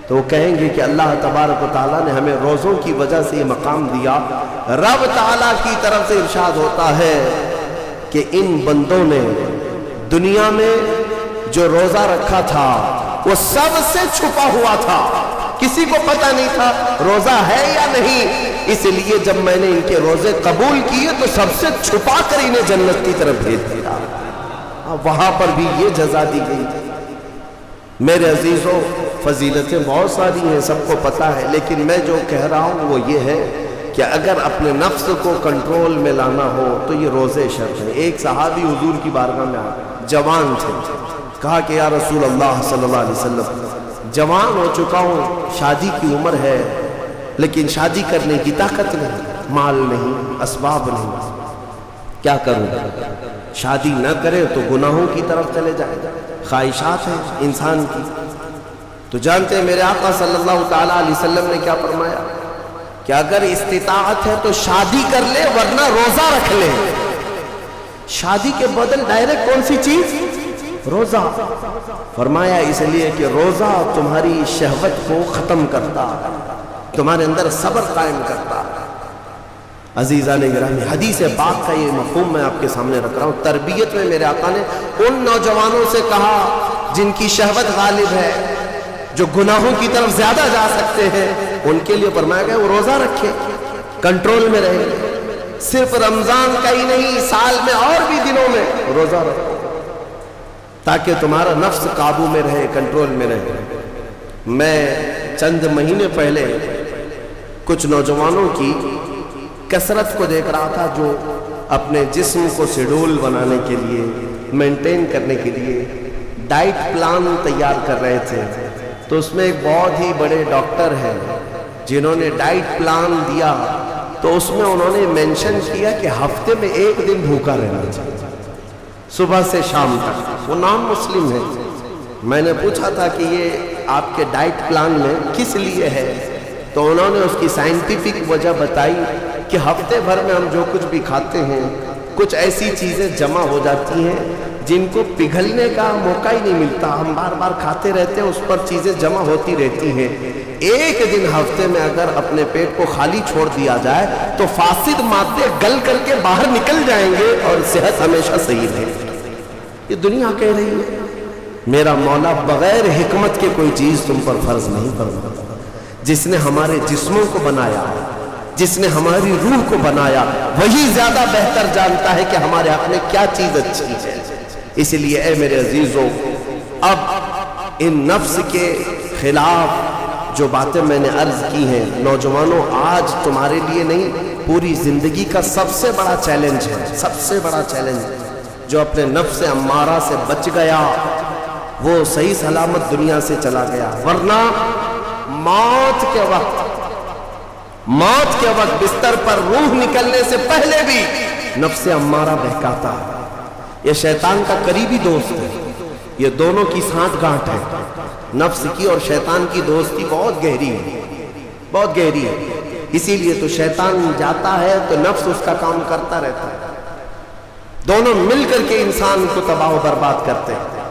تو وہ کہیں گے کہ اللہ تبارک و تعالیٰ نے ہمیں روزوں کی وجہ سے یہ مقام دیا. رب تعالیٰ کی طرف سے ارشاد ہوتا ہے کہ ان بندوں نے دنیا میں جو روزہ رکھا تھا وہ سب سے چھپا ہوا تھا, کسی کو پتہ نہیں تھا روزہ ہے یا نہیں. اس لیے جب میں نے ان کے روزے قبول کیے تو سب سے چھپا کر انہیں جنت کی طرف بھیج دیا. وہاں پر بھی یہ جزا دی گئی تھی. میرے عزیزوں, فضیلتیں بہت ساری ہیں, سب کو پتہ ہے, لیکن میں جو کہہ رہا ہوں وہ یہ ہے کہ اگر اپنے نفس کو کنٹرول میں لانا ہو تو یہ روزے شرط ہیں. ایک صحابی حضور کی بارگاہ میں آئے, جوان تھے, کہا کہ یا رسول اللہ صلی اللہ علیہ وسلم, جوان ہو چکا ہوں, شادی کی عمر ہے, لیکن شادی کرنے کی طاقت نہیں, مال نہیں, اسباب نہیں, کیا کروں؟ شادی نہ کرے تو گناہوں کی طرف چلے جائے, خواہشات ہیں انسان کی. تو جانتے ہیں میرے آقا صلی اللہ تعالیٰ علیہ وسلم نے کیا فرمایا کہ اگر استطاعت ہے تو شادی کر لے ورنہ روزہ رکھ لے. شادی کے بدل ڈائریکٹ کون سی چیز؟ روزہ. فرمایا اس لیے کہ روزہ تمہاری شہوت کو ختم کرتا, تمہارے اندر صبر قائم کرتا. عزیزان گرامی, حدیث پاک کا یہ مفہوم میں آپ کے سامنے رکھ رہا ہوں. تربیت میں میرے آقا نے ان نوجوانوں سے کہا جن کی شہوت غالب ہے, جو گناہوں کی طرف زیادہ جا سکتے ہیں, ان کے لیے فرمایا گیا وہ روزہ رکھے, کنٹرول میں رہے. صرف رمضان کا ہی نہیں, سال میں اور بھی دنوں میں روزہ رکھو تاکہ تمہارا نفس قابو میں رہے, کنٹرول میں رہے. میں چند مہینے پہلے کچھ نوجوانوں کی کثرت کو دیکھ رہا تھا جو اپنے جسم کو شیڈول بنانے کے لیے, مینٹین کرنے کے لیے ڈائٹ پلان تیار کر رہے تھے. تو اس میں ایک بہت ہی بڑے ڈاکٹر ہیں جنہوں نے ڈائٹ پلان دیا, تو اس میں انہوں نے مینشن کیا کہ ہفتے میں ایک دن بھوکا رہنا چاہیے, صبح سے شام تک. وہ نان مسلم ہے. میں نے پوچھا تھا کہ یہ آپ کے ڈائٹ پلان میں کس لیے ہے, تو انہوں نے اس کی سائنٹیفک وجہ بتائی کہ ہفتے بھر میں ہم جو کچھ بھی کھاتے ہیں کچھ ایسی چیزیں جمع ہو جاتی ہیں جن کو پگھلنے کا موقع ہی نہیں ملتا, ہم بار بار کھاتے رہتے ہیں, اس پر چیزیں جمع ہوتی رہتی ہیں. ایک دن ہفتے میں اگر اپنے پیٹ کو خالی چھوڑ دیا جائے تو فاسد مادے گل کر کے باہر نکل جائیں گے اور صحت ہمیشہ صحیح رہے گی. یہ دنیا کہہ رہی ہے. میرا مولا بغیر حکمت کے کوئی چیز تم پر فرض نہیں فرماتا. جس نے ہمارے جسموں کو بنایا, جس نے ہماری روح کو بنایا, وہی زیادہ بہتر جانتا ہے کہ ہمارے حق میں کیا چیز اچھی ہے. اس لیے اے میرے عزیزوں, اب ان نفس کے خلاف جو باتیں میں نے عرض کی ہیں, نوجوانوں آج تمہارے لیے نہیں پوری زندگی کا سب سے بڑا چیلنج ہے, سب سے بڑا چیلنج. جو اپنے نفس امارہ سے بچ گیا وہ صحیح سلامت دنیا سے چلا گیا, ورنہ موت کے وقت بستر پر روح نکلنے سے پہلے بھی نفس امارہ بہکاتا ہے. یہ شیطان کا قریبی دوست ہے, یہ دونوں کی سانٹھ گانٹھ ہے. نفس کی اور شیطان کی دوستی بہت گہری ہے, بہت گہری ہے. اسی لیے تو شیطان جاتا ہے تو نفس اس کا کام کرتا رہتا ہے. دونوں مل کر کے انسان کو تباہ و برباد کرتے ہیں.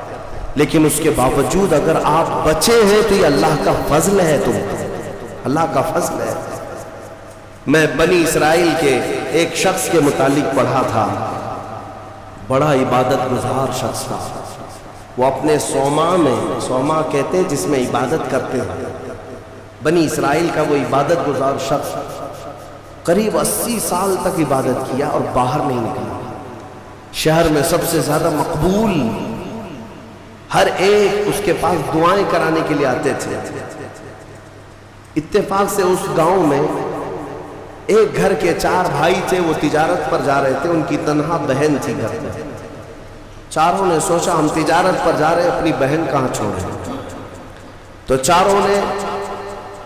لیکن اس کے باوجود اگر آپ بچے ہیں تو یہ اللہ کا فضل ہے, تم اللہ کا فضل ہے. میں بنی اسرائیل کے ایک شخص کے متعلق پڑھا تھا, بڑا عبادت گزار شخص تھا, وہ اپنے صوما میں، صوما کہتے ہیں جس میں عبادت کرتے ہیں، بنی اسرائیل کا وہ عبادت گزار شخص قریب 80 سال تک عبادت کیا اور باہر نہیں نکلا۔ شہر میں سب سے زیادہ مقبول، ہر ایک اس کے پاس دعائیں کرانے کے لیے آتے تھے۔ اتفاق سے اس گاؤں میں ایک گھر کے 4 بھائی تھے، وہ تجارت پر جا رہے تھے، ان کی تنہا بہن تھی گھر میں۔ چاروں نے سوچا ہم تجارت پر جا رہے ہیں، اپنی بہن کہاں چھوڑیں؟ تو چاروں نے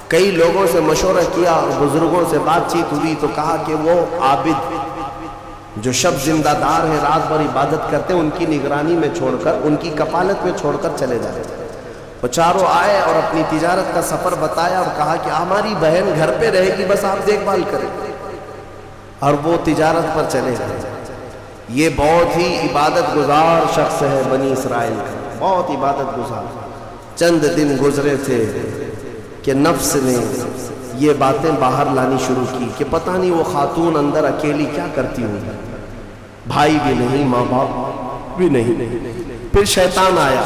کئی لوگوں سے مشورہ کیا اور بزرگوں سے بات چیت ہوئی تو کہا کہ وہ عابد جو شب زندہ دار ہیں، رات بھر عبادت کرتے ہیں، ان کی نگرانی میں چھوڑ کر، ان کی کفالت میں چھوڑ کر چلے جائیں۔ وہ چاروں آئے اور اپنی تجارت کا سفر بتایا اور کہا کہ ہماری بہن گھر پہ رہے گی، بس آپ دیکھ بھال کریں، اور وہ تجارت پر چلے گئے۔ یہ بہت ہی عبادت گزار شخص ہے بنی اسرائیل کا، بہت عبادت گزار۔ چند دن گزرے تھے کہ نفس نے یہ باتیں باہر لانی شروع کی کہ پتہ نہیں وہ خاتون اندر اکیلی کیا کرتی ہوں، بھائی بھی نہیں، ماں باپ بھی نہیں۔ پھر شیطان آیا،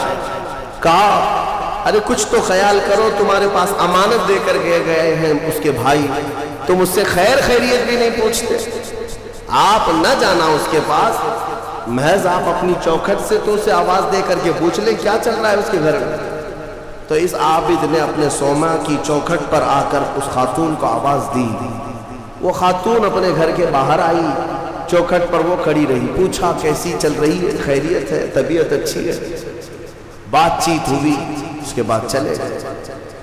کہا ارے کچھ تو خیال کرو، تمہارے پاس امانت دے کر گئے ہیں اس کے بھائی، تم اس سے خیر خیریت بھی نہیں پوچھتے، آپ نہ جانا اس کے پاس، محض آپ اپنی چوکھٹ سے تو اسے آواز دے کر کے پوچھ لیں کیا چل رہا ہے اس کے گھر میں۔ تو اس عابد نے اپنے صوما کی چوکھٹ پر آ کر اس خاتون کو آواز دی۔ وہ خاتون اپنے گھر کے باہر آئی، چوکھٹ پر وہ کھڑی رہی، پوچھا کیسی چل رہی ہے، خیریت ہے، طبیعت اچھی ہے، بات چیت ہوئی، اس کے بعد چلے گئے۔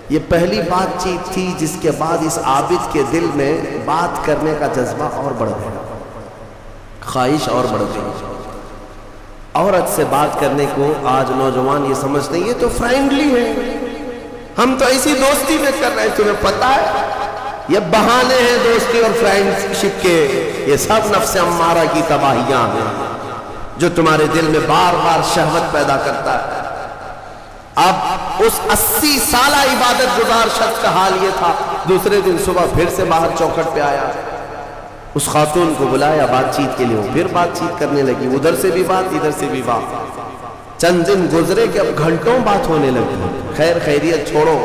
یہ پہلی بات چیت تھی جس کے بعد اس عابد کے دل میں بات کرنے کا جذبہ اور بڑھ گیا، خواہش اور بڑھ گئی۔ عورت سے بات کرنے کو آج نوجوان یہ سمجھتے ہیں یہ تو فرینڈلی ہے، ہم تو ایسی دوستی میں کر رہے ہیں، تمہیں پتہ ہے یہ بہانے ہیں دوستی اور فرینڈشپ کے، یہ سب نفس امارہ کی تباہیاں ہیں جو تمہارے دل میں بار بار شہوت پیدا کرتا ہے۔ اب اس 80 سالہ عبادت گزار شخص کا حال یہ تھا، دوسرے دن صبح پھر سے باہر چوکھٹ پہ آیا، اس خاتون کو بلایا بات چیت کے لیے، وہ پھر بات چیت کرنے لگی، ادھر سے بھی بات ادھر سے بھی بات۔ چند دن گزرے کہ اب گھنٹوں بات ہونے لگی، خیر خیریت چھوڑو،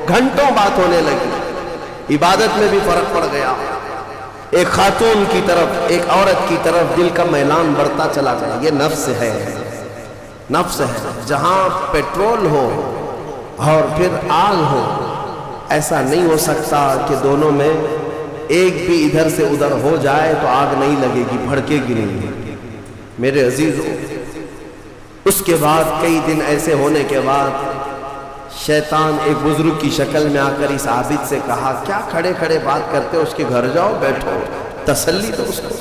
گھنٹوں بات ہونے لگی، عبادت میں بھی فرق پڑ گیا۔ ایک خاتون کی طرف، ایک عورت کی طرف دل کا میلان بڑھتا چلا گیا۔ یہ نفس ہے، نفس ہے، جہاں پیٹرول ہو اور پھر آگ ہو، ایسا نہیں ہو سکتا کہ دونوں میں ایک بھی ادھر سے ادھر ہو جائے تو آگ نہیں لگے گی، بھڑکے گی نہیں۔ میرے عزیزو، اس کے بعد کئی دن ایسے ہونے کے بعد شیطان ایک بزرگ کی شکل میں آ کر اس عابد سے کہا کیا کھڑے کھڑے بات کرتے ہو، اس کے گھر جاؤ، بیٹھو، تسلی دو اس کو۔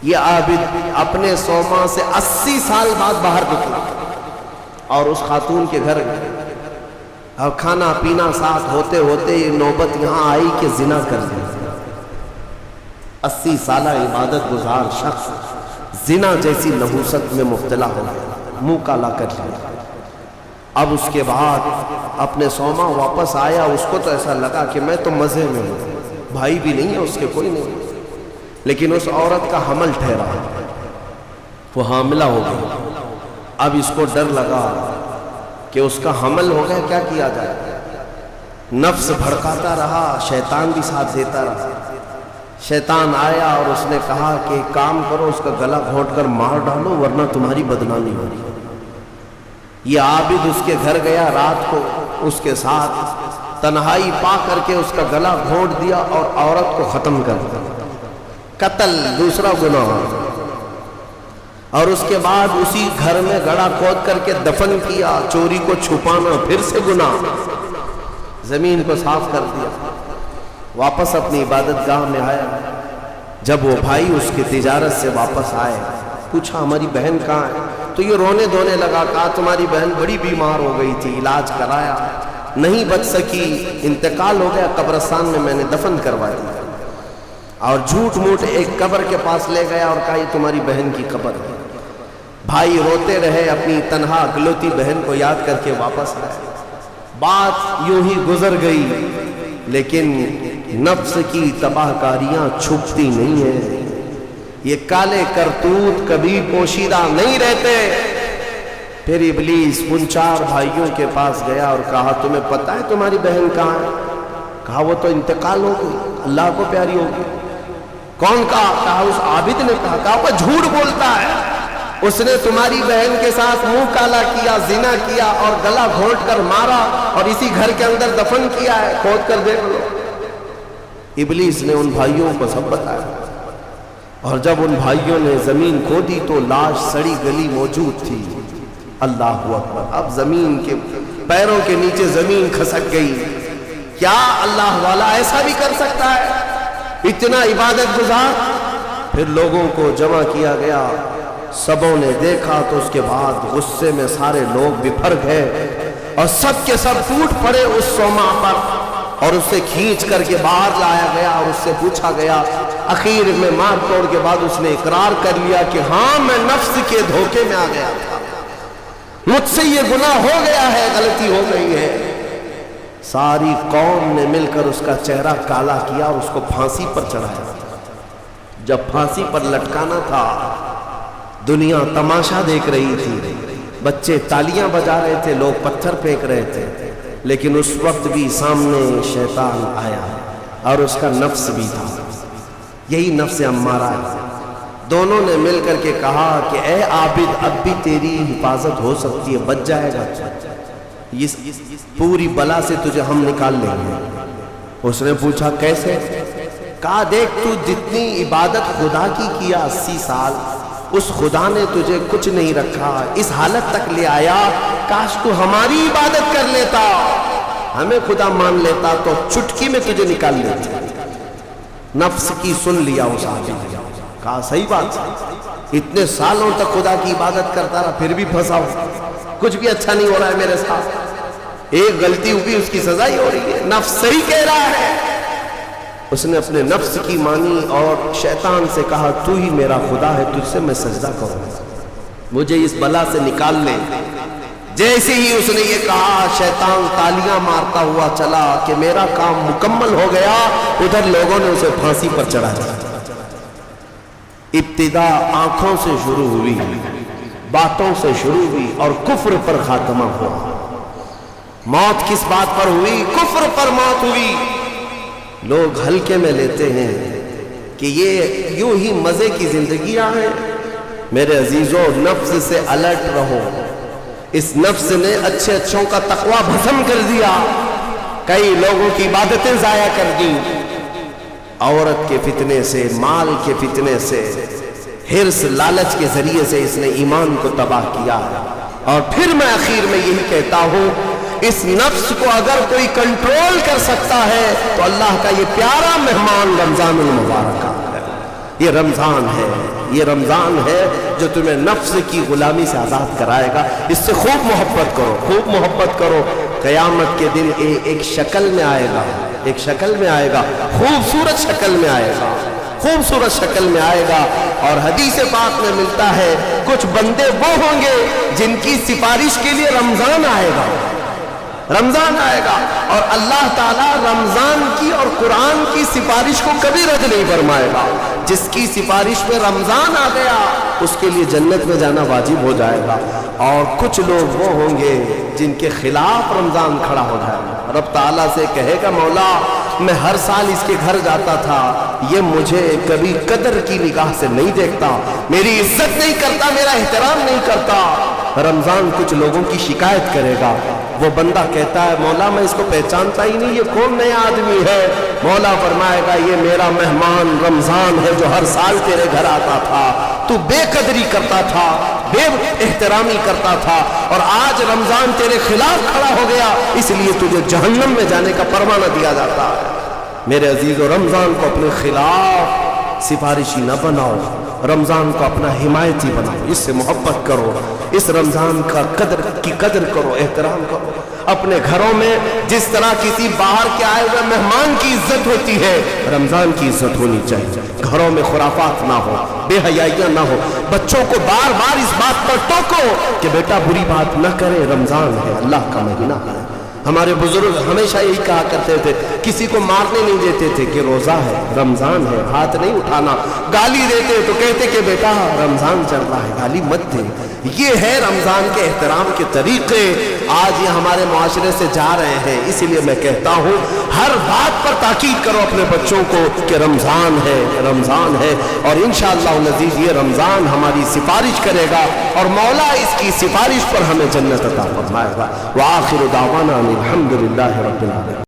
یہ عابد اپنے صوما سے 80 سال بعد باہر نکلا اور اس خاتون کے گھر گئے، اور کھانا پینا ساتھ ہوتے ہوتے یہ نوبت یہاں آئی کہ زنا کر دیا۔ 80 سالہ عبادت گزار شخص زنا جیسی نحوست میں مبتلا ہو گیا، منہ کالا کر لیا۔ اب اس کے بعد اپنے صوما واپس آیا، اس کو تو ایسا لگا کہ میں تو مزے میں ہوں، بھائی بھی نہیں ہے اس کے، کوئی نہیں، لیکن اس عورت کا حمل ٹھہرا، وہ حاملہ ہو گئی۔ اب اس کو ڈر لگا کہ اس کا حمل ہو گیا، کیا کیا جائے؟ نفس بھڑکاتا رہا، شیطان بھی ساتھ دیتا رہا۔ شیطان آیا اور اس نے کہا کہ ایک کام کرو، اس کا گلا گھونٹ کر مار ڈالو ورنہ تمہاری بدنامی ہوگی۔ یہ عابد اس کے گھر گیا، رات کو اس کے ساتھ تنہائی پا کر کے اس کا گلا گھونٹ دیا اور عورت کو ختم کر دیا۔ قتل دوسرا گناہ، اور اس کے بعد اسی گھر میں گڑھا کھود کر کے دفن کیا۔ چوری کو چھپانا پھر سے گناہ، زمین کو صاف کر دیا۔ واپس اپنی عبادت گاہ میں آیا، جب وہ بھائی اس کی تجارت سے واپس آئے، پوچھا ہماری بہن کہاں ہے؟ تو یہ رونے دھونے لگا، کہا تمہاری بہن بڑی بیمار ہو گئی تھی، علاج کرایا، نہیں بچ سکی، انتقال ہو گیا، قبرستان میں میں نے دفن کروا دیا۔ اور جھوٹ موٹ ایک قبر کے پاس لے گیا اور کہا یہ تمہاری بہن کی قبر ہے۔ بھائی روتے رہے، اپنی تنہا اکلوتی بہن کو یاد کر کے واپس آئے۔ بات یوں ہی گزر گئی، لیکن نفس کی تباہ کاریاں چھپتی نہیں ہیں، یہ کالے کرتوت کبھی پوشیدہ نہیں رہتے، پھر ابلیس ان 4 بھائیوں کے پاس گیا اور کہا تمہیں پتہ ہے تمہاری بہن کہاں ہے؟ کہا وہ تو انتقال ہو گئی، اللہ کو پیاری ہوگی۔ کون کہا؟ کہا اس عابد نے کہا۔ کہا وہ جھوٹ بولتا ہے، اس نے تمہاری بہن کے ساتھ منہ کالا کیا، زنا کیا اور گلا گھونٹ کر مارا اور اسی گھر کے اندر دفن کیا ہے، کھود کر دیکھ لو۔ ابلیس نے ان بھائیوں کو سب بتایا، اور جب ان بھائیوں نے زمین کھودی تو لاش سڑی گلی موجود تھی۔ اللہ اکبر! اب زمین کے پیروں کے نیچے زمین کھسک گئی۔ کیا اللہ والا ایسا بھی کر سکتا ہے؟ اتنا عبادت گزار؟ پھر لوگوں کو جمع کیا گیا، سبوں نے دیکھا تو اس کے بعد غصے میں سارے لوگ بکھر گئے اور سب کے سب ٹوٹ پڑے اس صومعہ پر، اور اسے کھینچ کر کے باہر لایا گیا اور اس سے پوچھا گیا۔ اخیر میں مار توڑ کے بعد اس نے اقرار کر لیا کہ ہاں میں نفس کے دھوکے میں آ گیا تھا، مجھ سے یہ گناہ ہو گیا ہے، غلطی ہو گئی ہے۔ ساری قوم نے مل کر اس کا چہرہ کالا کیا اور اس کو پھانسی پر چڑھایا۔ جب پھانسی پر لٹکانا تھا، دنیا تماشا دیکھ رہی تھی، بچے تالیاں بجا رہے تھے، لوگ پتھر پھینک رہے تھے، لیکن اس وقت بھی سامنے شیطان آیا اور اس کا نفس بھی تھا، یہی نفس امارہ ہے۔ دونوں نے مل کر کے کہا کہ اے عابد، اب بھی تیری حفاظت ہو سکتی ہے، بچ جائے گا، اس پوری بلا سے تجھے ہم نکال لیں گے۔ اس نے پوچھا کیسے؟ کہا دیکھ تو جتنی عبادت خدا کی کیا 80 سال، اس خدا نے تجھے کچھ نہیں رکھا، اس حالت تک لے آیا، کاش تو ہماری عبادت کر لیتا، ہمیں خدا مان لیتا تو چٹکی میں تجھے نکال لیتا۔ نفس کی سن لیا اس آدمی نے، کہا صحیح بات، اتنے سالوں تک خدا کی عبادت کرتا رہا، پھر بھی پھنسا ہوں، کچھ بھی اچھا نہیں ہو رہا ہے میرے ساتھ، ایک غلطی ہوئی اس کی سزا ہی ہو رہی ہے، نفس صحیح کہہ رہا ہے۔ اس نے اپنے نفس کی مانی اور شیطان سے کہا تو ہی میرا خدا ہے، تجھ سے میں سجدہ کروں، مجھے اس بلا سے نکال لے۔ جیسے ہی اس نے یہ کہا، شیطان تالیاں مارتا ہوا چلا کہ میرا کام مکمل ہو گیا۔ ادھر لوگوں نے اسے پھانسی پر چڑھایا۔ ابتدا آنکھوں سے شروع ہوئی، باتوں سے شروع ہوئی اور کفر پر خاتمہ ہوا۔ موت کس بات پر ہوئی؟ کفر پر موت ہوئی۔ لوگ ہلکے میں لیتے ہیں کہ یہ یوں ہی مزے کی زندگیاں ہیں۔ میرے عزیزوں، نفس سے الرٹ رہو۔ اس نفس نے اچھے اچھوں کا تقوی بھسم کر دیا، کئی لوگوں کی عبادتیں ضائع کر دی، عورت کے فتنے سے، مال کے فتنے سے، حرص لالچ کے ذریعے سے اس نے ایمان کو تباہ کیا ہے۔ اور پھر میں آخر میں یہی کہتا ہوں، اس نفس کو اگر کوئی کنٹرول کر سکتا ہے تو اللہ کا یہ پیارا مہمان رمضان المبارک ہے۔ یہ رمضان ہے، یہ رمضان ہے جو تمہیں نفس کی غلامی سے آزاد کرائے گا۔ اس سے خوب محبت کرو، خوب محبت کرو۔ قیامت کے دن ایک شکل میں آئے گا، ایک شکل میں آئے گا، خوبصورت شکل میں آئے گا، خوبصورت شکل میں آئے گا۔ اور حدیث پاک میں ملتا ہے کچھ بندے وہ ہوں گے جن کی سفارش کے لیے رمضان آئے گا، رمضان آئے گا، اور اللہ تعالیٰ رمضان کی اور قرآن کی سفارش کو کبھی رد نہیں فرمائے گا۔ جس کی سفارش میں رمضان آ گیا اس کے لیے جنت میں جانا واجب ہو جائے گا، اور کچھ لوگ وہ ہوں گے جن کے خلاف رمضان کھڑا ہو جائے گا۔ رب تعالیٰ سے کہے گا مولا میں ہر سال اس کے گھر جاتا تھا، یہ مجھے کبھی قدر کی نگاہ سے نہیں دیکھتا، میری عزت نہیں کرتا، میرا احترام نہیں کرتا۔ رمضان کچھ لوگوں کی شکایت کرے گا، وہ بندہ کہتا ہے مولا میں اس کو پہچانتا ہی نہیں، یہ کون نیا آدمی ہے؟ مولا فرمائے گا یہ میرا مہمان رمضان ہے جو ہر سال تیرے گھر آتا تھا، تو بے قدری کرتا تھا، بے احترامی کرتا تھا، اور آج رمضان تیرے خلاف کھڑا ہو گیا، اس لیے تجھے جہنم میں جانے کا پروانہ دیا جاتا ہے۔ میرے عزیزو، رمضان کو اپنے خلاف سفارشی نہ بناؤ، رمضان کو اپنا حمایتی بناؤ، اس سے محبت کرو، اس رمضان کا قدر کرو، احترام کرو۔ اپنے گھروں میں جس طرح کسی باہر کے آئے ہوئے مہمان کی عزت ہوتی ہے، رمضان کی عزت ہونی چاہیے۔ گھروں میں خرافات نہ ہو، بے حیائیاں نہ ہو، بچوں کو بار بار اس بات پر ٹوکو کہ بیٹا بری بات نہ کرے، رمضان ہے، اللہ کا مہینہ ہے، ہمارے بزرگ ہمیشہ یہی کہا کرتے تھے، کسی کو مارنے نہیں دیتے تھے کہ روزہ ہے، رمضان ہے، ہاتھ نہیں اٹھانا. گالی دیتے تو کہتے کہ بیٹا رمضان چل رہا ہے، گالی مت دے. یہ ہے رمضان کے احترام کے طریقے. آج یہ ہمارے معاشرے سے جا رہے ہیں. اسی لیے میں کہتا ہوں ہر بات پر تاکید کرو اپنے بچوں کو کہ رمضان ہے، رمضان ہے. اور انشاءاللہ العزیز یہ رمضان ہماری سفارش کرے گا اور مولا اس کی سفارش پر ہمیں جنت عطا فرمائے گا. وآخر دعوانا الحمدللہ رب العالمین.